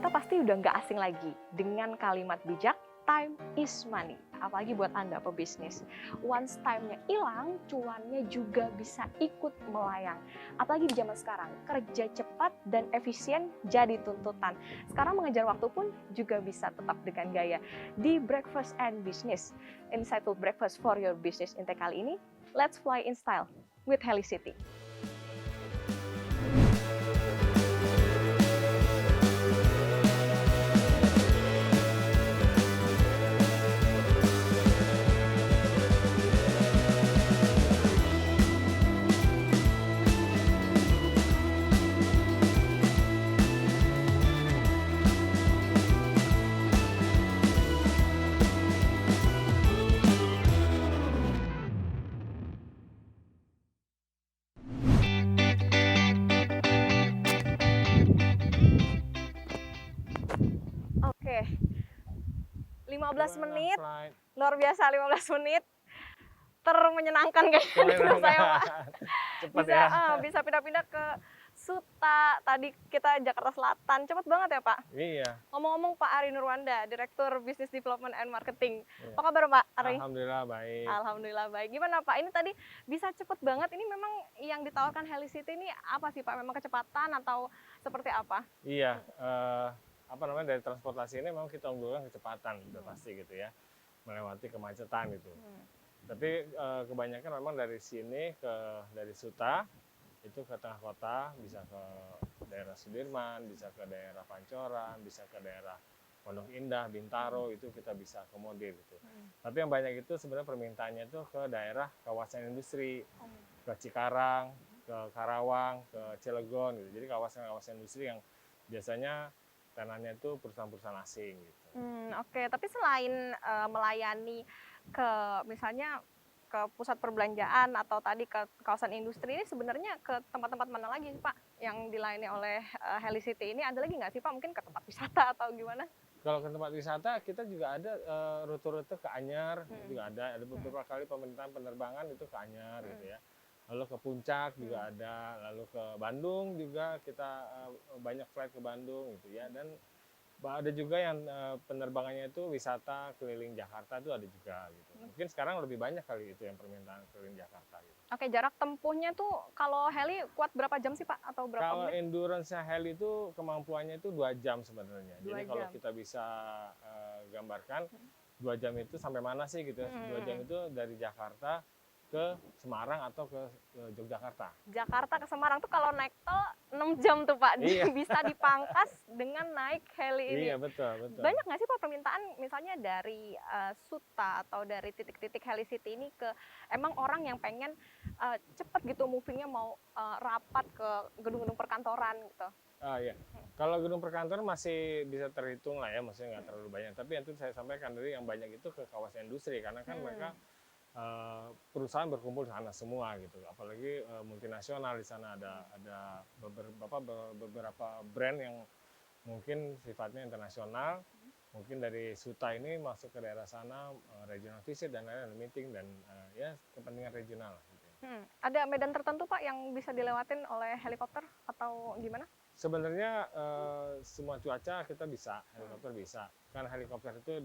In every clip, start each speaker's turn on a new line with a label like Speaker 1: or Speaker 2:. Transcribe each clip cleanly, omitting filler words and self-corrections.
Speaker 1: Kita pasti udah nggak asing lagi dengan kalimat bijak, time is money. Apalagi buat Anda pebisnis. Once time-nya hilang, cuannya juga bisa ikut melayang. Apalagi di zaman sekarang, kerja cepat dan efisien jadi tuntutan. Sekarang mengejar waktu pun juga bisa tetap dengan gaya. Di Breakfast and Business, Insightful Breakfast for Your Business Intake kali ini, let's fly in style with Helicity. Oke, 15 menit, luar biasa 15 menit, termenyenangkan kayaknya menurut saya Pak.
Speaker 2: Cepat
Speaker 1: Bisa,
Speaker 2: ya.
Speaker 1: bisa pindah-pindah ke Suta, tadi kita Jakarta Selatan, cepet banget ya Pak?
Speaker 2: Iya.
Speaker 1: Ngomong-ngomong Pak Ari Nurwanda, Direktur Business Development and Marketing.
Speaker 2: Iya.
Speaker 1: Apa kabar Pak Ari?
Speaker 2: Alhamdulillah baik.
Speaker 1: Alhamdulillah baik. Gimana Pak, ini tadi bisa cepet banget, ini memang yang ditawarkan Helicity ini apa sih Pak? Memang kecepatan atau seperti apa?
Speaker 2: Iya, apa namanya, dari transportasi ini memang kita unggulkan kecepatan, udah pasti gitu ya, melewati kemacetan gitu. Tapi kebanyakan memang dari sini dari Suta itu ke tengah kota, bisa ke daerah Sudirman, bisa ke daerah Pancoran, bisa ke daerah Pondok Indah, Bintaro, itu kita bisa akomodir gitu. Tapi yang banyak itu sebenarnya permintaannya itu ke daerah kawasan industri, ke Cikarang, ke Karawang, ke Cilegon gitu. Jadi kawasan-kawasan industri yang biasanya tenannya itu perusahaan-perusahaan asing gitu.
Speaker 1: Oke, tapi selain melayani ke misalnya ke pusat perbelanjaan atau tadi ke kawasan industri, ini sebenarnya ke tempat-tempat mana lagi sih Pak yang dilayani oleh Helicity ini? Ada lagi nggak sih Pak? Mungkin ke tempat wisata atau gimana?
Speaker 2: Kalau ke tempat wisata kita juga ada rute-rute ke Anyar, juga ada beberapa kali pemerintahan penerbangan itu ke Anyar gitu ya. Lalu ke Puncak juga ada, lalu ke Bandung juga kita banyak flight ke Bandung gitu ya. Dan ada juga yang penerbangannya itu wisata keliling Jakarta itu ada juga gitu. Mungkin sekarang lebih banyak kali itu yang permintaan keliling Jakarta gitu.
Speaker 1: Oke, jarak tempuhnya tuh kalau heli kuat berapa jam sih Pak? Atau berapa
Speaker 2: Kalau
Speaker 1: menit?
Speaker 2: endurance heli itu kemampuannya itu 2 jam sebenarnya.
Speaker 1: 2
Speaker 2: Jadi kalau
Speaker 1: jam.
Speaker 2: kita bisa gambarkan 2 jam itu sampai mana sih gitu ya. 2 jam itu dari Jakarta ke Semarang atau ke Yogyakarta.
Speaker 1: Jakarta ke Semarang tuh kalau naik tol 6 jam tuh Pak.
Speaker 2: Iya.
Speaker 1: Bisa dipangkas dengan naik heli ini.
Speaker 2: Iya, betul, betul.
Speaker 1: Banyak nggak sih Pak permintaan misalnya dari Suta atau dari titik-titik Helicity ini ke emang orang yang pengen cepet gitu movingnya mau rapat ke gedung-gedung perkantoran gitu?
Speaker 2: Ah iya, kalau gedung perkantoran masih bisa terhitung lah ya, maksudnya nggak terlalu banyak. Tapi yang itu saya sampaikan dari yang banyak itu ke kawasan industri, karena kan mereka perusahaan berkumpul di sana semua gitu. Apalagi multinasional di sana ada beberapa brand yang mungkin sifatnya internasional. Mungkin dari Suta ini masuk ke daerah sana, regional visit dan lain-lain, meeting dan ya kepentingan regional. Gitu.
Speaker 1: Ada medan tertentu Pak yang bisa dilewatin oleh helikopter atau gimana?
Speaker 2: Sebenarnya semua cuaca kita bisa, helikopter bisa. Kan helikopter itu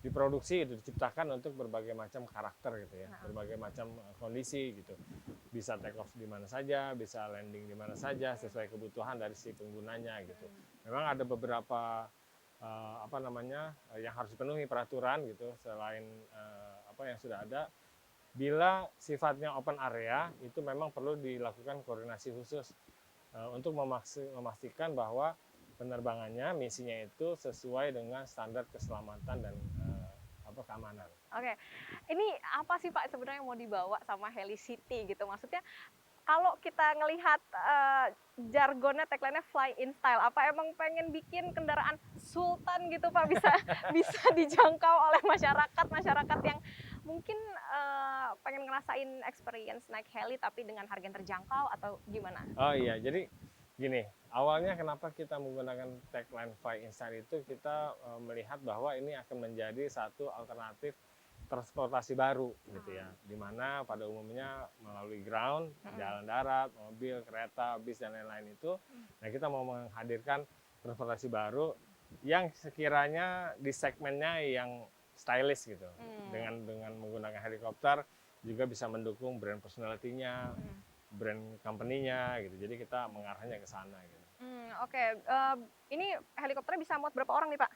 Speaker 2: diproduksi, itu diciptakan untuk berbagai macam karakter gitu ya, berbagai macam kondisi gitu. Bisa take off di mana saja, bisa landing di mana saja sesuai kebutuhan dari si penggunanya gitu. Memang ada beberapa apa namanya yang harus dipenuhi peraturan gitu selain apa yang sudah ada. Bila sifatnya open area itu memang perlu dilakukan koordinasi khusus untuk memastikan bahwa penerbangannya, misinya itu sesuai dengan standar keselamatan dan keamanan.
Speaker 1: Oke, ini apa sih Pak sebenarnya yang mau dibawa sama Helicity gitu? Maksudnya kalau kita ngelihat jargonnya, tagline-nya fly in style, apa emang pengen bikin kendaraan sultan gitu Pak bisa bisa dijangkau oleh masyarakat yang mungkin pengen ngerasain experience naik heli tapi dengan harga yang terjangkau atau gimana?
Speaker 2: Oh iya, jadi gini, awalnya kenapa kita menggunakan tagline Fly in Style itu kita melihat bahwa ini akan menjadi satu alternatif transportasi baru gitu ya, di mana pada umumnya melalui ground, jalan darat, mobil, kereta, bis dan lain-lain itu. Nah kita mau menghadirkan transportasi baru yang sekiranya di segmennya yang stylish gitu. Dengan menggunakan helikopter juga bisa mendukung brand personality-nya, brand company-nya gitu. Jadi kita mengarahnya ke sana gitu.
Speaker 1: Oke, ini helikopternya bisa muat berapa orang nih Pak?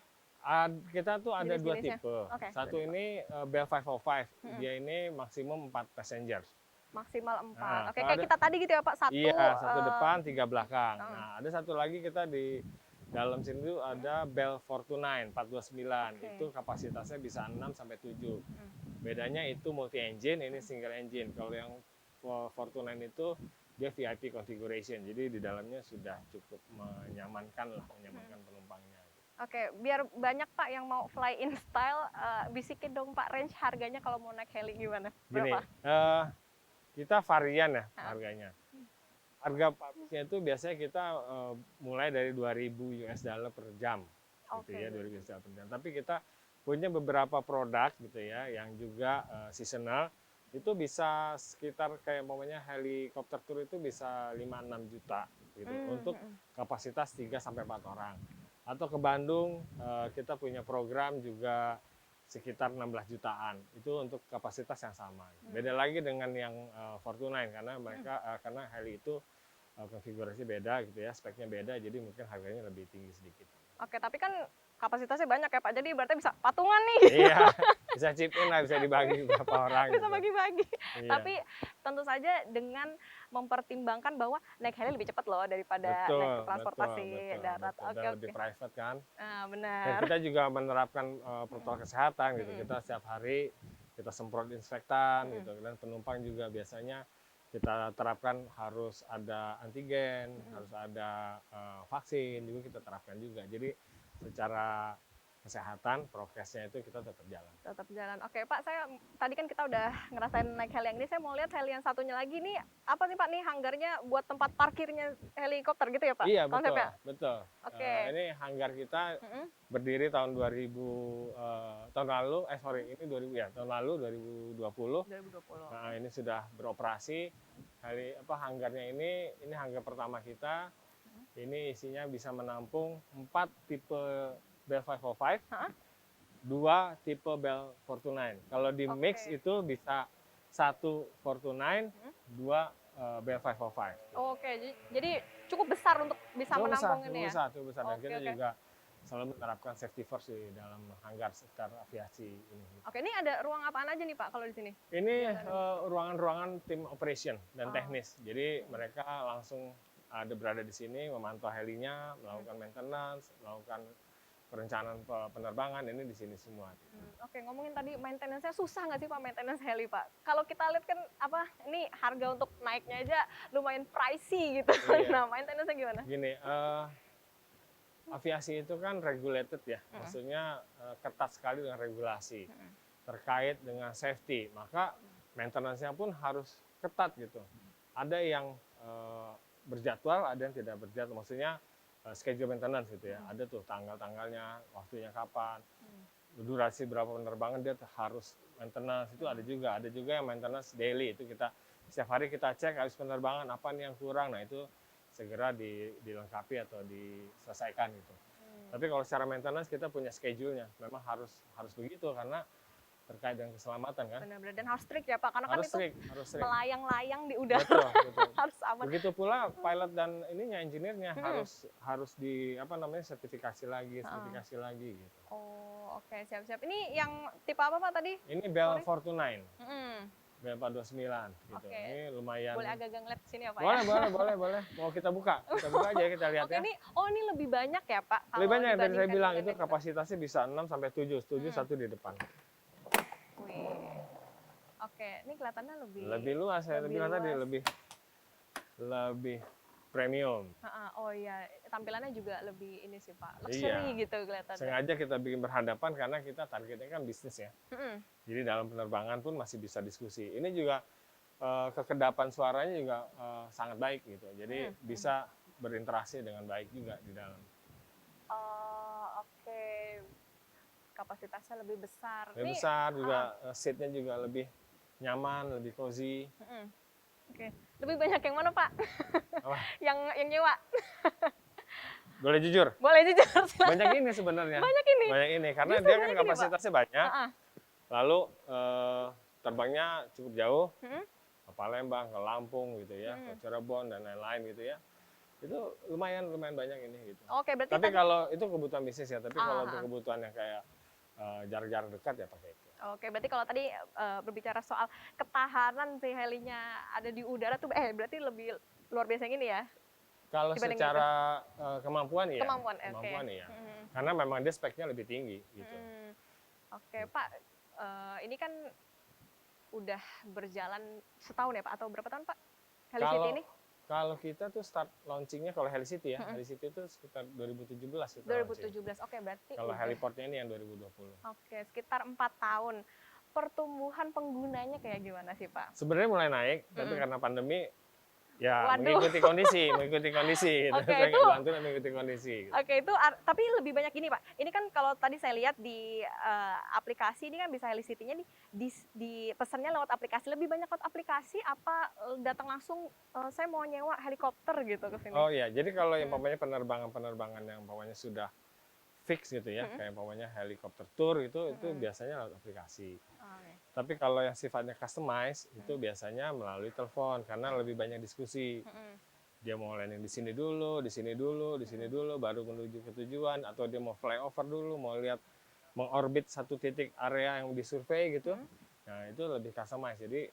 Speaker 2: Kita tuh ada dua
Speaker 1: Jenis-jenisnya.
Speaker 2: tipe.
Speaker 1: Oke,
Speaker 2: Satu
Speaker 1: dua tipe.
Speaker 2: ini Bell 505, dia ini maksimum 4 passenger.
Speaker 1: Maksimal 4.
Speaker 2: Nah,
Speaker 1: Oke,
Speaker 2: kalau
Speaker 1: kayak
Speaker 2: ada,
Speaker 1: kita tadi gitu ya Pak, satu.
Speaker 2: iya, satu depan, 3 belakang.
Speaker 1: uh,
Speaker 2: Nah, ada satu lagi kita di dalam sini tuh ada Bell 429, 429.
Speaker 1: Oke.
Speaker 2: Itu kapasitasnya bisa 6 sampai 7. Bedanya itu multi engine, ini single engine. Kalau yang 429 itu dia VIP configuration. Jadi di dalamnya sudah cukup menyamankan penumpangnya.
Speaker 1: Oke, biar banyak Pak yang mau fly in style, bisikin dong Pak range harganya kalau mau naik heli gimana?
Speaker 2: Gini,
Speaker 1: Berapa?
Speaker 2: kita varian ya harganya. Harga publishnya itu biasanya kita mulai dari 2.000 US dollar per jam, gitu ya, 2.000 US dollar per jam. Tapi kita punya beberapa produk gitu ya, yang juga seasonal, itu bisa sekitar kayak umpamanya helikopter tour itu bisa 5-6 juta gitu untuk kapasitas 3 sampai 4 orang. Atau ke Bandung kita punya program juga sekitar 16 jutaan. Itu untuk kapasitas yang sama. Beda lagi dengan yang Fortuner karena mereka karena heli itu konfigurasi beda gitu ya, speknya beda, jadi mungkin harganya lebih tinggi sedikit.
Speaker 1: Oke, tapi kan kapasitasnya banyak ya Pak, jadi berarti bisa patungan nih.
Speaker 2: Iya, bisa chip in lah, bisa dibagi beberapa orang.
Speaker 1: Bisa
Speaker 2: gitu.
Speaker 1: bagi-bagi.
Speaker 2: Iya.
Speaker 1: Tapi tentu saja dengan mempertimbangkan bahwa naik heli lebih cepat loh daripada naik transportasi darat.
Speaker 2: Betul. Dan lebih private kan.
Speaker 1: Benar.
Speaker 2: Dan kita juga menerapkan protokol kesehatan gitu. Kita setiap hari kita semprot disinfektan gitu. Dan penumpang juga biasanya kita terapkan harus ada antigen, harus ada vaksin juga kita terapkan juga. Jadi secara kesehatan, prokesnya itu kita tetap jalan.
Speaker 1: Tetap jalan. Oke Pak, saya tadi kan kita udah ngerasain naik heli yang ini, saya mau lihat heli yang satunya lagi nih, apa sih Pak nih hanggarnya buat tempat parkirnya helikopter gitu ya Pak?
Speaker 2: Iya,
Speaker 1: konsepnya?
Speaker 2: betul.
Speaker 1: Oke.
Speaker 2: Ini hanggar kita berdiri tahun 2000 tahun lalu, ini 2000 ya, tahun lalu 2020.
Speaker 1: 2020.
Speaker 2: Nah, ini sudah beroperasi. Hanggarnya ini hanggar pertama kita. Ini isinya bisa menampung 4 tipe Bell 505, 2 tipe Bell 429. Kalau di mix itu bisa 1 429, 2 Bell 505.
Speaker 1: Oke, jadi cukup besar untuk bisa menampung ini ya?
Speaker 2: Cukup besar. Dan kita juga selalu menerapkan safety first di dalam hanggar sekitar aviasi ini.
Speaker 1: Oke, ini ada ruang apaan aja nih Pak kalau di sini?
Speaker 2: Ini ruangan-ruangan tim operation dan teknis. Jadi mereka langsung berada di sini, memantau helinya, melakukan maintenance, melakukan perencanaan penerbangan, ini di sini semua.
Speaker 1: Oke, ngomongin tadi maintenance-nya, susah nggak sih Pak maintenance heli Pak? Kalau kita lihat kan ini harga untuk naiknya aja lumayan pricey gitu.
Speaker 2: Iya.
Speaker 1: Nah, maintenance-nya gimana?
Speaker 2: Gini, aviasi itu kan regulated ya, maksudnya ketat sekali dengan regulasi terkait dengan safety, maka maintenance-nya pun harus ketat gitu. Ada yang berjadwal, ada yang tidak berjadwal, maksudnya schedule maintenance gitu ya. Ada tuh tanggal-tanggalnya, waktunya kapan, durasi berapa penerbangan dia harus maintenance, itu ada juga yang maintenance daily, itu kita setiap hari kita cek habis penerbangan apa nih yang kurang, nah itu segera dilengkapi atau diselesaikan gitu. Tapi kalau secara maintenance kita punya schedule-nya, memang harus begitu karena terkait dengan keselamatan kan.
Speaker 1: Benar-benar, dan harus strict ya Pak, karena
Speaker 2: harus
Speaker 1: kan itu
Speaker 2: strict.
Speaker 1: melayang-layang di udara.
Speaker 2: Betul.
Speaker 1: Harus aman.
Speaker 2: Begitu pula pilot dan engineer-nya harus sertifikasi lagi gitu.
Speaker 1: Oh, oke, siap-siap. Ini yang tipe apa Pak tadi?
Speaker 2: Ini Bell 429. Bell 429 gitu.
Speaker 1: Oke.
Speaker 2: Ini lumayan.
Speaker 1: Boleh agak-agak ngeliat sini ya Pak?
Speaker 2: Boleh. Mau kita buka aja kita lihat ya.
Speaker 1: Ini lebih banyak ya Pak?
Speaker 2: Lebih banyak yang tadi saya bilang itu kapasitasnya bisa 6 sampai 7. 7 satu di depan.
Speaker 1: Wih. Oke, ini kelihatannya
Speaker 2: lebih luas, saya bilang tadi lebih premium.
Speaker 1: Oh iya, tampilannya juga lebih ini sih Pak, luxury gitu kelihatannya.
Speaker 2: Sengaja kita bikin berhadapan karena kita targetnya kan bisnis ya. Jadi dalam penerbangan pun masih bisa diskusi. Ini juga kekedapan suaranya juga sangat baik gitu. Jadi bisa berinteraksi dengan baik juga di dalam.
Speaker 1: Oke. Kapasitasnya lebih besar.
Speaker 2: Lebih besar juga, seatnya juga lebih nyaman, lebih cozy.
Speaker 1: Oke. Lebih banyak yang mana Pak?
Speaker 2: Apa?
Speaker 1: yang nyewa.
Speaker 2: Boleh jujur?
Speaker 1: Boleh jujur, silakan.
Speaker 2: Banyak ini sebenarnya.
Speaker 1: Banyak ini?
Speaker 2: Banyak ini, karena
Speaker 1: Justru
Speaker 2: dia kan
Speaker 1: banyak ini, Pak?
Speaker 2: kapasitasnya banyak.
Speaker 1: Heeh.
Speaker 2: Lalu terbangnya cukup jauh,
Speaker 1: Mhm.
Speaker 2: ke Palembang, ke Lampung gitu ya, ke Cirebon dan lain-lain gitu ya. Itu lumayan banyak ini gitu.
Speaker 1: Oke, berarti
Speaker 2: Tapi
Speaker 1: tadi
Speaker 2: kalau itu kebutuhan bisnis ya, tapi kalau untuk
Speaker 1: heeh.
Speaker 2: kebutuhan yang kayak jarak-jarak dekat ya pakai itu.
Speaker 1: Oke, berarti kalau tadi berbicara soal ketahanan si helinya ada di udara tuh berarti lebih luar biasa yang ini ya
Speaker 2: Kalau
Speaker 1: dibanding itu?
Speaker 2: secara kemampuan ya,
Speaker 1: Kemampuan, oke.
Speaker 2: kemampuan ya.
Speaker 1: Mhm.
Speaker 2: Karena memang dia speknya lebih tinggi gitu.
Speaker 1: Mhm. Oke, Pak, ini kan udah berjalan setahun ya Pak, atau berapa tahun Pak Helicity
Speaker 2: Kalau
Speaker 1: ini?
Speaker 2: kalau kita tuh start launchingnya kalau Helicity ya, Helicity itu sekitar 2017 kita launching.
Speaker 1: 2017, oke berarti
Speaker 2: Kalau
Speaker 1: udah.
Speaker 2: heliportnya ini yang 2020.
Speaker 1: Oke, sekitar 4 tahun. Pertumbuhan penggunanya kayak gimana sih Pak?
Speaker 2: Sebenarnya mulai naik, tapi karena pandemi ya
Speaker 1: Waduh.
Speaker 2: mengikuti kondisi gitu.
Speaker 1: Oke,
Speaker 2: Saya
Speaker 1: itu
Speaker 2: nggak bantu dan mengikuti kondisi. Gitu.
Speaker 1: Oke, itu tapi lebih banyak ini Pak. Ini kan kalau tadi saya lihat di aplikasi ini kan bisa Helicity-nya di pesannya lewat aplikasi. Lebih banyak lewat aplikasi apa datang langsung saya mau nyewa helikopter gitu ke sini?
Speaker 2: Oh iya, jadi kalau yang penerbangan yang sudah fix gitu ya, kayak helikopter tour itu biasanya lewat aplikasi.
Speaker 1: Oke.
Speaker 2: Tapi kalau yang sifatnya customize itu biasanya melalui telepon karena lebih banyak diskusi. Dia mau landing di sini dulu, di sini dulu, di sini dulu, baru menuju ke tujuan, atau dia mau flyover dulu, mau lihat mengorbit satu titik area yang disurvei gitu. Nah itu lebih customize. Jadi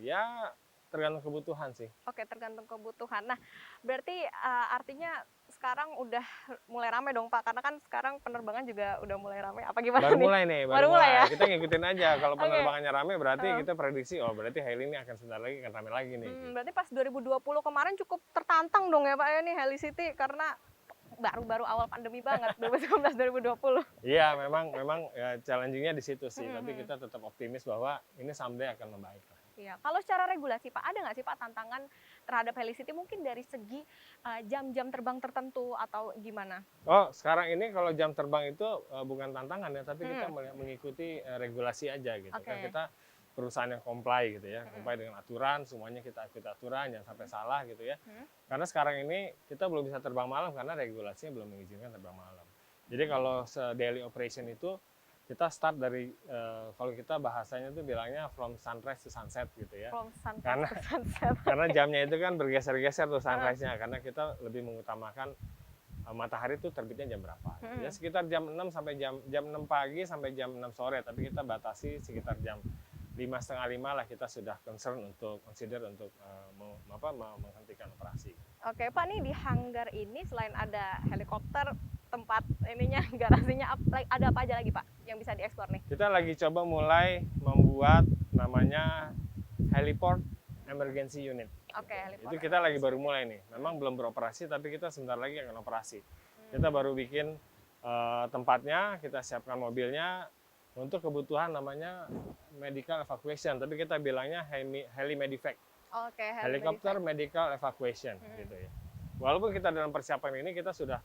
Speaker 2: ya tergantung kebutuhan sih.
Speaker 1: Oke, tergantung kebutuhan. Nah, berarti artinya sekarang udah mulai ramai dong Pak, karena kan sekarang penerbangan juga udah mulai ramai. Apa gimana
Speaker 2: Baru
Speaker 1: nih?
Speaker 2: mulai nih,
Speaker 1: Baru mulai ya?
Speaker 2: Kita ngikutin aja. Kalau
Speaker 1: Oke.
Speaker 2: penerbangannya rame berarti kita prediksi, oh berarti heli ini akan sebentar lagi akan rame lagi nih.
Speaker 1: Berarti pas 2020 kemarin cukup tertantang dong ya Pak ya nih Helicity karena baru-baru awal pandemi banget 2019 2020.
Speaker 2: Iya, memang ya challenging-nya di situ sih. Tapi kita tetap optimis bahwa ini someday akan membaik lah.
Speaker 1: Iya, kalau secara regulasi Pak, ada nggak sih Pak tantangan terhadap Helicity mungkin dari segi jam-jam terbang tertentu atau gimana?
Speaker 2: Oh, sekarang ini kalau jam terbang itu bukan tantangan ya, tapi kita mengikuti regulasi aja gitu.
Speaker 1: Oke.
Speaker 2: Kan kita perusahaan yang comply gitu ya, comply dengan aturan, semuanya kita ikut aturan, jangan sampai salah gitu ya. Karena sekarang ini kita belum bisa terbang malam karena regulasinya belum mengizinkan terbang malam. Jadi kalau daily operation itu kita start dari kalau kita bahasanya tuh bilangnya from sunrise to sunset gitu ya.
Speaker 1: From sunrise to sunset.
Speaker 2: Karena jamnya itu kan bergeser-geser tuh sunrise-nya karena kita lebih mengutamakan matahari itu terbitnya jam berapa. Ya sekitar jam 6 sampai jam 6 pagi sampai jam 6 sore, tapi kita batasi sekitar jam 4:30 lah kita sudah consider untuk menghentikan operasi.
Speaker 1: Oke Pak, nih di hanggar ini selain ada helikopter, tempat ininya garasinya ada apa aja lagi Pak yang bisa dieksplor nih?
Speaker 2: Kita lagi coba mulai membuat namanya heliport emergency unit.
Speaker 1: Oke, heliport.
Speaker 2: Itu kita lagi baru mulai nih. Memang belum beroperasi tapi kita sebentar lagi akan operasi. Kita baru bikin tempatnya, kita siapkan mobilnya untuk kebutuhan namanya medical evacuation, tapi kita bilangnya heli-medivac.
Speaker 1: Oke,
Speaker 2: Helicopter medical evacuation gitu ya. Walaupun kita dalam persiapan ini kita sudah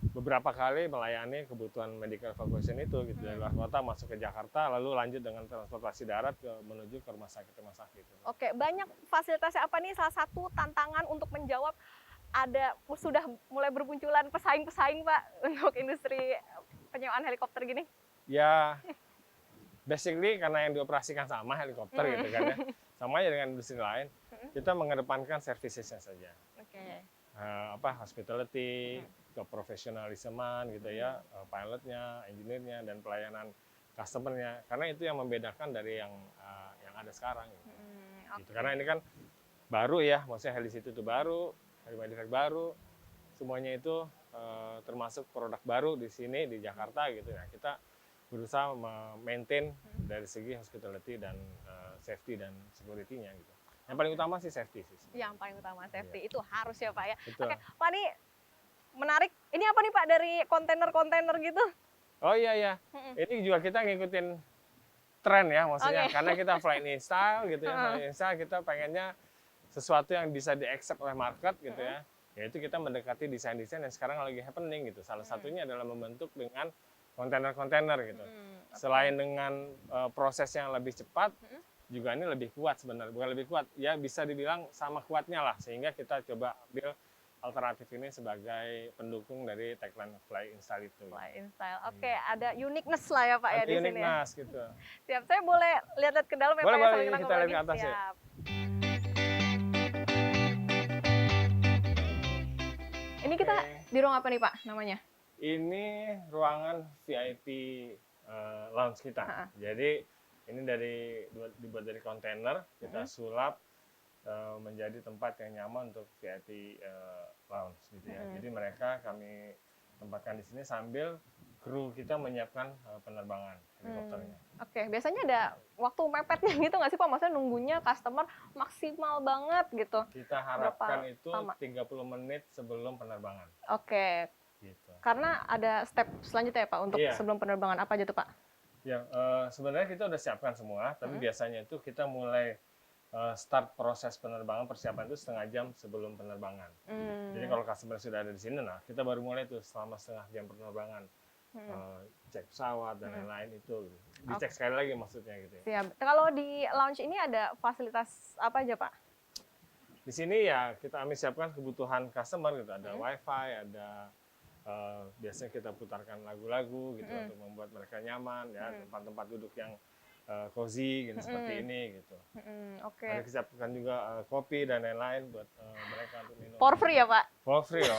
Speaker 2: beberapa kali melayani kebutuhan medical evacuation itu gitu dari luar kota masuk ke Jakarta lalu lanjut dengan transportasi darat menuju ke rumah sakit.
Speaker 1: Oke, banyak fasilitasnya apa nih? Salah satu tantangan untuk menjawab sudah mulai bermunculan pesaing-pesaing Pak untuk industri penyewaan helikopter gini?
Speaker 2: Ya, basically karena yang dioperasikan sama helikopter gitu kan ya, sama aja dengan industri lain, kita mengedepankan servicesnya saja.
Speaker 1: Oke.
Speaker 2: Hospitality, keprofesionaliseman gitu ya, pilotnya, engineer-nya, dan pelayanan customer-nya. Karena itu yang membedakan dari yang ada sekarang. Gitu. Gitu. Karena ini kan baru ya, maksudnya Helicity itu baru, Heli-Medivac baru, semuanya itu termasuk produk baru di sini di Jakarta gitu ya. Kita berusaha maintain dari segi hospitality dan safety dan security-nya gitu. Yang paling utama sih safety sih.
Speaker 1: Yang paling utama safety itu harus ya Pak ya.
Speaker 2: Betul.
Speaker 1: Oke, Pak ini menarik. Ini apa nih Pak dari kontainer-kontainer gitu?
Speaker 2: Oh iya. Ini juga kita ngikutin tren ya maksudnya. Karena kita fly in style gitu ya. Fly in style kita pengennya sesuatu yang bisa di-accept oleh market gitu ya. Yaitu kita mendekati desain-desain yang sekarang lagi happening gitu. Salah satunya adalah membentuk dengan kontainer-kontainer gitu. Selain dengan proses yang lebih cepat, juga ini lebih kuat sebenarnya. Bukan lebih kuat, ya bisa dibilang sama kuatnya lah. Sehingga kita coba ambil alternatif ini sebagai pendukung dari tagline Fly in Style itu.
Speaker 1: Fly in Style. Oke, ada uniqueness lah ya Pak ya
Speaker 2: Ada
Speaker 1: di sini. Ya.
Speaker 2: uniqueness gitu.
Speaker 1: Siap, saya boleh lihat-lihat ke dalam ya
Speaker 2: Boleh,
Speaker 1: Pak ya
Speaker 2: boleh,
Speaker 1: sambil
Speaker 2: kita lihat ke atas ya.
Speaker 1: Siap. Ini kita di ruang apa nih Pak namanya?
Speaker 2: Ini ruangan VIP lounge kita. Jadi ini dibuat dari kontainer, kita sulap menjadi tempat yang nyaman untuk VIP lounge gitu ya. Jadi mereka kami tempatkan di sini sambil kru kita menyiapkan penerbangan helikopternya.
Speaker 1: Oke, biasanya ada waktu mepetnya gitu nggak sih Pak? Maksudnya nunggunya customer maksimal banget gitu.
Speaker 2: Kita harapkan itu 30 menit sebelum penerbangan.
Speaker 1: Oke.
Speaker 2: Gitu.
Speaker 1: Karena ada step selanjutnya ya Pak untuk sebelum penerbangan, apa aja tuh Pak?
Speaker 2: Ya, sebenarnya kita udah siapkan semua, tapi biasanya itu kita mulai start proses penerbangan, persiapan itu setengah jam sebelum penerbangan. Jadi kalau customer sudah ada di sini, nah kita baru mulai tuh selama setengah jam penerbangan. Cek pesawat dan lain-lain itu. Dicek sekali lagi maksudnya gitu ya.
Speaker 1: Siap. Kalau di lounge ini ada fasilitas apa aja Pak?
Speaker 2: Di sini ya kami siapkan kebutuhan customer gitu. Ada wifi, ada biasanya kita putarkan lagu-lagu gitu untuk membuat mereka nyaman ya, tempat-tempat duduk yang cozy gitu seperti ini gitu.
Speaker 1: Oke.
Speaker 2: Ada disiapkan juga kopi dan lain-lain buat mereka untuk minum.
Speaker 1: For free ya Pak?
Speaker 2: For free loh.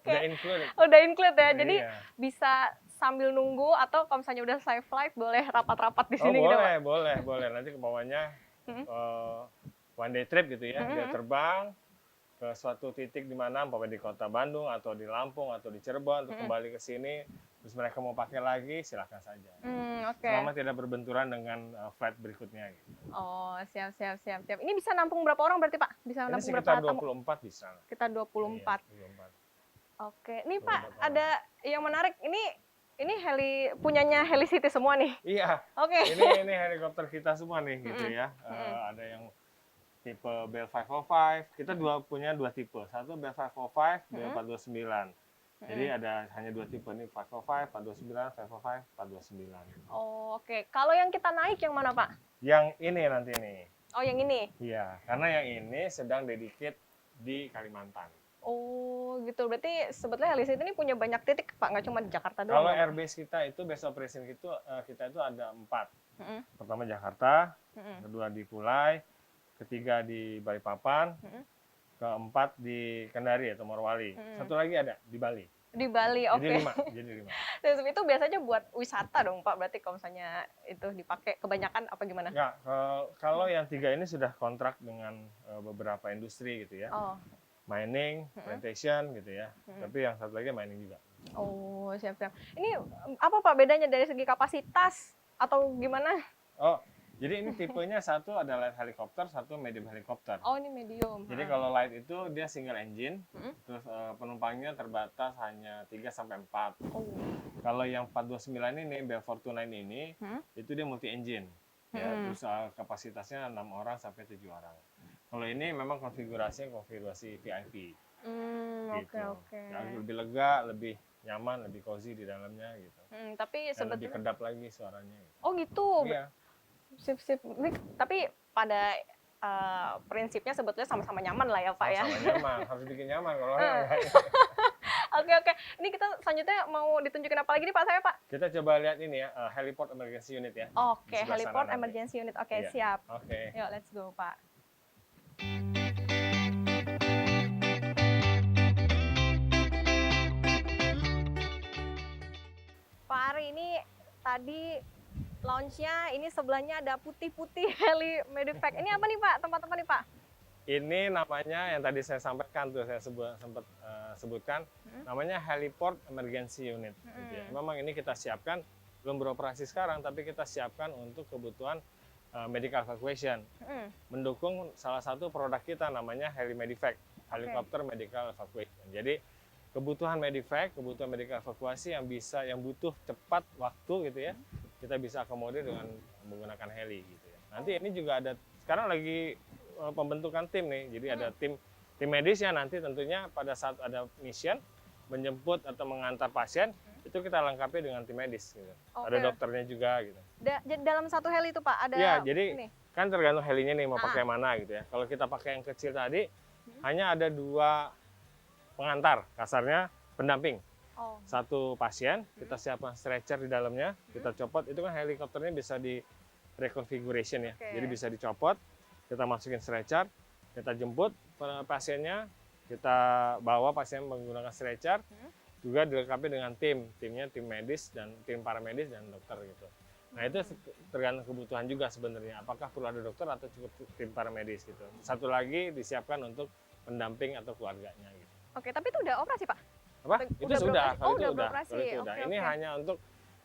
Speaker 2: Udah include.
Speaker 1: Udah include ya. Jadi
Speaker 2: iya.
Speaker 1: bisa sambil nunggu atau kalau misalnya udah selesai flight boleh rapat-rapat di sini gitu Pak?
Speaker 2: Boleh. Nanti ke bawahnya one day trip gitu ya. Dia terbang ke suatu titik di mana umpamanya di Kota Bandung atau di Lampung atau di Cirebon untuk kembali ke sini, terus mereka mau pakai lagi silahkan saja. Selama tidak berbenturan dengan flight berikutnya. Gitu.
Speaker 1: Oh siap. Ini bisa nampung berapa orang berarti Pak? Bisa
Speaker 2: ini
Speaker 1: nampung
Speaker 2: sekitar
Speaker 1: berapa
Speaker 2: 24 bisa.
Speaker 1: Sekitar 24.
Speaker 2: Iya, 24.
Speaker 1: Oke, nih Pak ada yang menarik. Ini punyanya Heli City semua nih.
Speaker 2: Iya.
Speaker 1: Oke.
Speaker 2: Ini helikopter kita semua nih gitu ya. Ada yang tipe Bell 505, kita punya dua tipe. Satu Bell 505, Bell 429. Jadi ada hanya dua tipe nih, 505, 429, 505, 429.
Speaker 1: Oh, oke. Kalau yang kita naik yang mana, Pak?
Speaker 2: Yang ini nanti nih.
Speaker 1: Oh, yang ini?
Speaker 2: Iya, karena yang ini sedang dedicate di Kalimantan.
Speaker 1: Oh, gitu. Berarti sebetulnya Heli City ini punya banyak titik, Pak? Nggak cuma di Jakarta doang?
Speaker 2: Kalau airbase kita itu, base operation kita itu ada 4. Pertama Jakarta, kedua di Pulai, ketiga di Balikpapan, keempat di Kendari atau Morowali. Satu lagi ada di Bali.
Speaker 1: Di Bali, oke.
Speaker 2: Jadi 5.
Speaker 1: Terus itu biasanya buat wisata dong Pak, berarti kalau misalnya itu dipakai kebanyakan apa gimana?
Speaker 2: Enggak, kalau yang 3 ini sudah kontrak dengan beberapa industri gitu ya. Mining, plantation gitu ya. Tapi yang satu lagi mining juga.
Speaker 1: Oh, siap. Ini apa Pak bedanya dari segi kapasitas atau gimana?
Speaker 2: Oh, jadi ini tipenya satu ada light helikopter, satu medium helikopter.
Speaker 1: Oh, ini medium.
Speaker 2: Jadi kalau light itu dia single engine, terus penumpangnya terbatas hanya 3 sampai 4.
Speaker 1: Oh.
Speaker 2: Kalau yang 429 ini, Bell 429 ini, itu dia multi engine. Ya, terus kapasitasnya 6 orang sampai 7 orang. Kalau ini memang konfigurasi VIP.
Speaker 1: Oke.
Speaker 2: Yang lebih lega, lebih nyaman, lebih cozy di dalamnya gitu.
Speaker 1: Tapi sebetulnya
Speaker 2: lebih kedap lagi suaranya. Gitu.
Speaker 1: Oh gitu. Iya. Sip. Tapi pada prinsipnya sebetulnya sama-sama nyaman lah ya Pak ya.
Speaker 2: Sama nyaman, harus bikin nyaman kalau
Speaker 1: Oke. Ini kita selanjutnya mau ditunjukin apa lagi nih Pak saya Pak?
Speaker 2: Kita coba lihat ini ya, Heliport Emergency Unit ya.
Speaker 1: Oke, Heliport Emergency Unit. Oke, siap.
Speaker 2: Oke.
Speaker 1: Yuk, let's go Pak. Pak Ari, ini tadi launch-nya, ini sebelahnya ada putih-putih Heli Medivac. Ini apa nih Pak, tempat-tempat nih Pak?
Speaker 2: Ini namanya yang tadi saya sampaikan tuh, saya sempat sebutkan, namanya Heliport Emergency Unit. Gitu ya. Memang ini kita siapkan, belum beroperasi sekarang, tapi kita siapkan untuk kebutuhan medical evacuation. Mendukung salah satu produk kita namanya Heli Medivac, Helicopter Medical Evacuation. Jadi kebutuhan medivac, kebutuhan medical evakuasi yang butuh cepat waktu gitu ya, kita bisa akomodir dengan menggunakan heli gitu ya. Nanti ini juga ada, sekarang lagi pembentukan tim nih, jadi ada tim medis ya, nanti tentunya pada saat ada mission menjemput atau mengantar pasien, itu kita lengkapi dengan tim medis gitu. Ada dokternya juga gitu.
Speaker 1: Dalam satu heli itu Pak ada
Speaker 2: ya, jadi kan tergantung helinya nih mau pakai mana gitu ya. Kalau kita pakai yang kecil tadi, hanya ada 2 pengantar, kasarnya pendamping.
Speaker 1: Oh.
Speaker 2: Satu pasien, kita siapkan stretcher di dalamnya, kita copot. Itu kan helikopternya bisa di reconfiguration ya.
Speaker 1: Oke.
Speaker 2: Jadi bisa dicopot, kita masukin stretcher, kita jemput pasiennya, kita bawa pasien menggunakan stretcher, juga dilengkapi dengan timnya tim medis dan tim paramedis dan dokter gitu. Nah itu tergantung kebutuhan juga sebenarnya, apakah perlu ada dokter atau cukup tim paramedis gitu. Satu lagi disiapkan untuk pendamping atau keluarganya gitu.
Speaker 1: Oke, tapi itu udah operasi Pak?
Speaker 2: Apa? Itu sudah, kalau itu
Speaker 1: udah
Speaker 2: udah,
Speaker 1: beroperasi.
Speaker 2: kalau itu udah.
Speaker 1: Oke,
Speaker 2: Ini
Speaker 1: oke.
Speaker 2: hanya untuk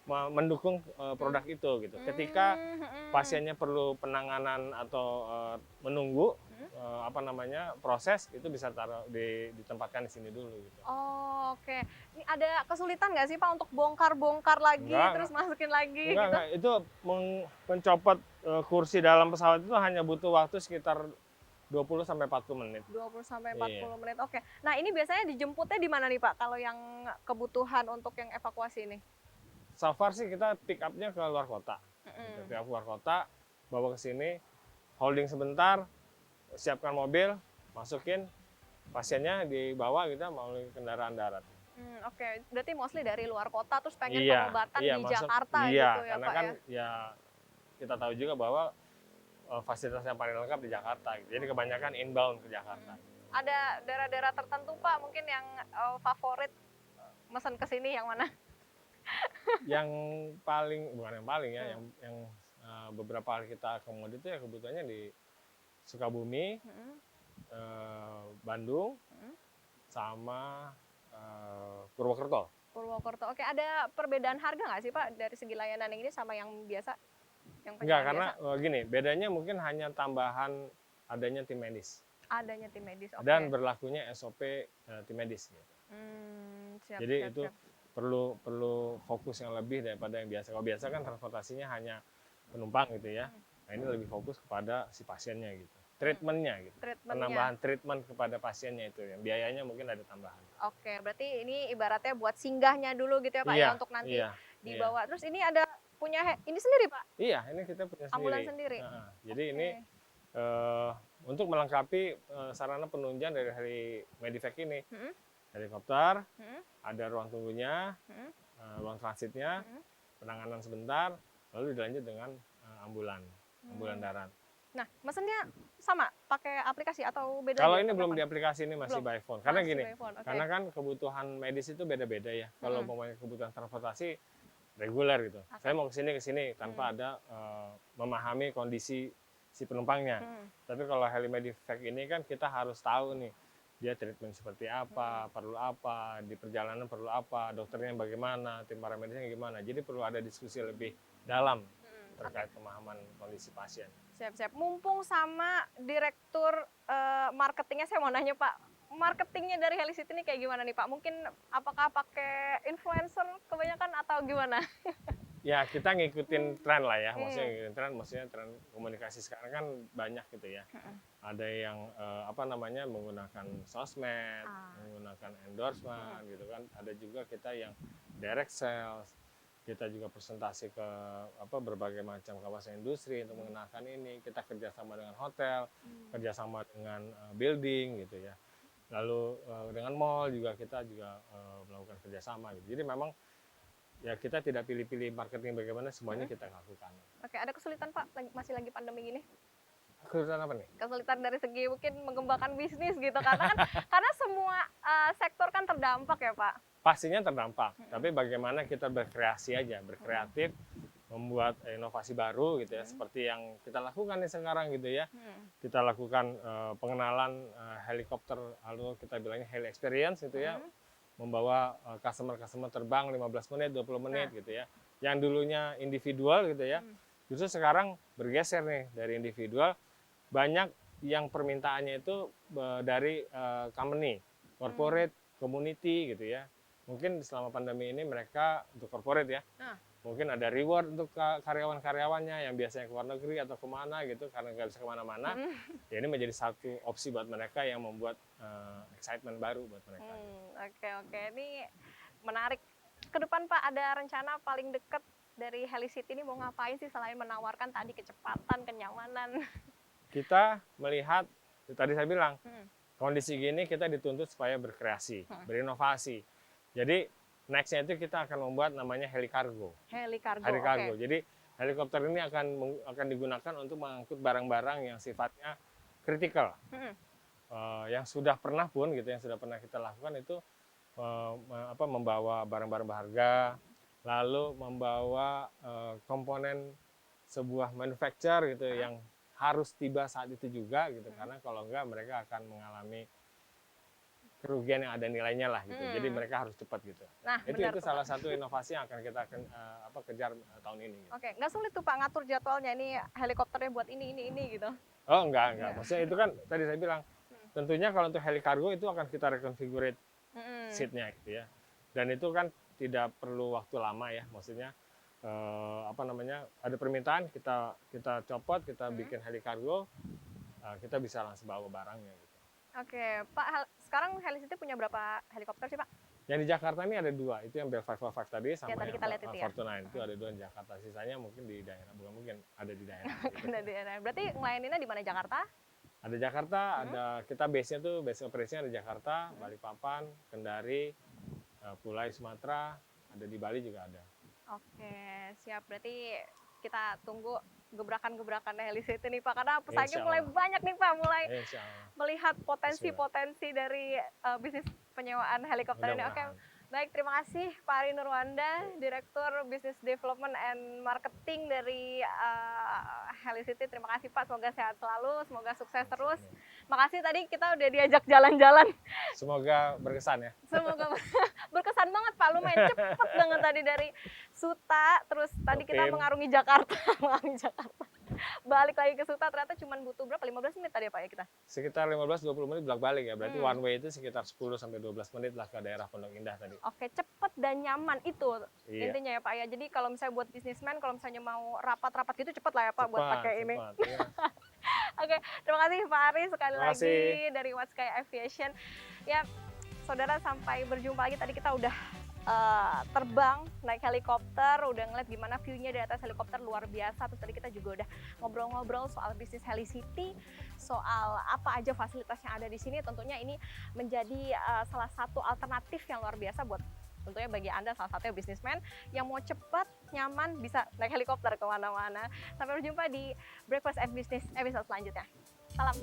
Speaker 2: mendukung produk itu gitu. Ketika pasiennya perlu penanganan atau menunggu proses, itu bisa ditempatkan di sini dulu gitu.
Speaker 1: Oh, oke. Ini ada kesulitan nggak sih Pak untuk bongkar-bongkar lagi terus masukin lagi gitu?
Speaker 2: Enggak. Itu mencopot kursi dalam pesawat itu hanya butuh waktu sekitar 20 sampai 40 menit.
Speaker 1: 20 sampai 40 menit. Oke. Nah, ini biasanya dijemputnya di mana nih Pak kalau yang kebutuhan untuk yang evakuasi ini?
Speaker 2: So far sih kita pick up-nya ke luar kota. Pick up luar kota, bawa ke sini, holding sebentar, siapkan mobil, masukin, pasiennya dibawa kita melalui kendaraan darat.
Speaker 1: Oke, berarti mostly dari luar kota terus pengen pengobatan di Jakarta gitu ya
Speaker 2: karena
Speaker 1: Pak
Speaker 2: kan
Speaker 1: ya?
Speaker 2: Kita tahu juga bahwa fasilitas yang paling lengkap di Jakarta. Jadi kebanyakan inbound ke Jakarta.
Speaker 1: Ada daerah-daerah tertentu Pak mungkin yang favorit mesen ke sini yang mana?
Speaker 2: Yang paling, bukan yang paling ya, yang beberapa kali kita akomodir itu ya kebutuhannya di Sukabumi, Bandung, sama Purwokerto.
Speaker 1: Purwokerto. Oke, ada perbedaan harga nggak sih Pak dari segi layanan yang ini sama yang biasa?
Speaker 2: Enggak, karena gini, bedanya mungkin hanya tambahan adanya tim medis.
Speaker 1: Adanya tim medis, oke.
Speaker 2: Dan berlakunya SOP tim medis. Gitu. Jadi itu perlu fokus yang lebih daripada yang biasa. Kalau biasa kan transportasinya hanya penumpang gitu ya. Nah ini lebih fokus kepada si pasiennya gitu. Treatmentnya gitu. Penambahan treatment kepada pasiennya itu. Yang biayanya mungkin ada tambahan.
Speaker 1: Oke, berarti ini ibaratnya buat singgahnya dulu gitu ya Pak ya untuk nanti dibawa. Terus ini ada punya ini sendiri Pak?
Speaker 2: Iya, ini kita punya sendiri.
Speaker 1: Ambulan sendiri?
Speaker 2: Jadi ini untuk melengkapi sarana penunjang dari heli Medivac ini. Helikopter, ada ruang tunggunya, ruang transitnya, penanganan sebentar, lalu dilanjut dengan ambulan darat.
Speaker 1: Nah, mesennya sama, pakai aplikasi atau beda?
Speaker 2: Kalau ini belum di aplikasi, ini masih by phone. Karena gini, karena kan kebutuhan medis itu beda-beda ya. Kalau umpamanya kebutuhan transportasi reguler gitu, saya mau ke sini tanpa ada memahami kondisi si penumpangnya. Tapi kalau heli Medivac ini kan kita harus tahu nih, dia treatment seperti apa, perlu apa, di perjalanan perlu apa, dokternya bagaimana, tim paramedisnya gimana. Jadi perlu ada diskusi lebih dalam terkait pemahaman kondisi pasien.
Speaker 1: Siap-siap. Mumpung sama direktur marketingnya, saya mau nanya Pak, marketingnya dari Helicity ini kayak gimana nih Pak? Mungkin apakah pakai influencer kebanyakan atau gimana?
Speaker 2: Ya kita ngikutin tren lah ya, maksudnya tren komunikasi sekarang kan banyak gitu ya. Ada yang menggunakan sosmed, menggunakan endorsement gitu kan. Ada juga kita yang direct sales. Kita juga presentasi ke berbagai macam kawasan industri untuk mengenalkan ini. Kita kerjasama dengan hotel, kerjasama dengan building gitu ya. Lalu dengan mall juga kita melakukan kerjasama gitu. Jadi memang ya kita tidak pilih-pilih marketing bagaimana, semuanya kita lakukan.
Speaker 1: Oke, ada kesulitan Pak masih lagi pandemi gini?
Speaker 2: Kesulitan apa nih?
Speaker 1: Kesulitan dari segi mungkin mengembangkan bisnis gitu karena semua sektor kan terdampak ya Pak.
Speaker 2: Pastinya terdampak, tapi bagaimana kita berkreasi aja, berkreatif, membuat inovasi baru gitu ya, seperti yang kita lakukan nih sekarang gitu ya. Kita lakukan pengenalan helikopter, lalu kita bilangnya heli experience gitu ya. Membawa customer terbang 15 menit, 20 menit gitu ya. Yang dulunya individual gitu ya. Justru sekarang bergeser nih dari individual, banyak yang permintaannya itu dari company, corporate, community gitu ya. Mungkin selama pandemi ini mereka untuk corporate ya, mungkin ada reward untuk karyawan-karyawannya yang biasanya ke luar negeri atau kemana gitu karena nggak bisa kemana-mana. Ya ini menjadi satu opsi buat mereka yang membuat excitement baru buat mereka.
Speaker 1: Oke, ini menarik. Ke depan Pak ada rencana paling dekat dari Helicity ini mau ngapain sih selain menawarkan tadi kecepatan, kenyamanan?
Speaker 2: Kita melihat, tadi saya bilang, kondisi gini kita dituntut supaya berkreasi, berinovasi. Jadi next-nya itu kita akan membuat namanya helikargo.
Speaker 1: Helikargo.
Speaker 2: Jadi helikopter ini akan digunakan untuk mengangkut barang-barang yang sifatnya kritikal. Yang sudah pernah kita lakukan itu membawa barang-barang berharga, lalu membawa komponen sebuah manufacture gitu yang harus tiba saat itu juga gitu, karena kalau enggak mereka akan mengalami kerugian yang ada nilainya lah gitu. Jadi mereka harus cepat gitu.
Speaker 1: Nah,
Speaker 2: itu salah satu inovasi yang akan kita kejar tahun ini. Gitu.
Speaker 1: Oke, nggak sulit tuh Pak ngatur jadwalnya, ini helikopternya buat ini gitu?
Speaker 2: Oh enggak. Maksudnya itu kan tadi saya bilang, tentunya kalau untuk helikargo itu akan kita reconfigure seatnya gitu ya. Dan itu kan tidak perlu waktu lama ya, maksudnya ada permintaan kita copot, kita bikin helikargo, kita bisa langsung bawa barangnya gitu.
Speaker 1: Oke, Pak, sekarang Helicity punya berapa helikopter sih Pak?
Speaker 2: Yang di Jakarta ini ada 2, itu yang Bell 545 tadi sama
Speaker 1: tadi kita lihat itu ya?
Speaker 2: Fortuna itu ada 2 di Jakarta, sisanya mungkin di daerah, bukan mungkin ada di daerah.
Speaker 1: Ada di daerah. Berarti ngelayaninnya di mana, Jakarta?
Speaker 2: Ada Jakarta, ada kita base-nya tuh base operasinya ada Jakarta, Balikpapan, Kendari, Pulai Sumatera, ada di Bali juga ada.
Speaker 1: Oke, siap. Berarti kita tunggu gebrakan-gebrakan Helicity nih Pak, karena pesaingnya mulai banyak nih Pak, mulai melihat potensi-potensi dari bisnis penyewaan helikopter ini. Oke, baik, terima kasih Pak Ari Nurwanda, Direktur Business Development and Marketing dari Helicity. Terima kasih Pak, semoga sehat selalu, semoga sukses terus. Makasih tadi kita udah diajak jalan-jalan.
Speaker 2: Semoga berkesan ya.
Speaker 1: Semoga berkesan banget Pak, lumayan cepet banget tadi dari Suta, terus tadi kita mengarungi Jakarta, balik lagi ke Suta, ternyata cuma butuh berapa, 15 menit tadi ya Pak ya kita?
Speaker 2: Sekitar 15-20 menit bolak-balik ya, berarti one way itu sekitar 10-12 menit lah ke daerah Pondok Indah tadi.
Speaker 1: Oke, cepet dan nyaman itu intinya ya Pak ya, jadi kalau misalnya buat bisnismen, kalau misalnya mau rapat-rapat gitu cepet lah ya Pak buat pakai ini.
Speaker 2: Iya.
Speaker 1: Oke, terima kasih Pak Ari sekali lagi dari Watsky Aviation. Ya, saudara, sampai berjumpa lagi. Tadi kita udah terbang naik helikopter, udah ngeliat gimana view-nya dari atas helikopter, luar biasa. Terus tadi kita juga udah ngobrol-ngobrol soal bisnis Helicity, soal apa aja fasilitas yang ada di sini. Tentunya ini menjadi salah satu alternatif yang luar biasa buat tentunya bagi Anda, salah satunya bisnismen yang mau cepat, nyaman, bisa naik helikopter kemana-mana. Sampai berjumpa di Breakfast and Business episode selanjutnya. Salam.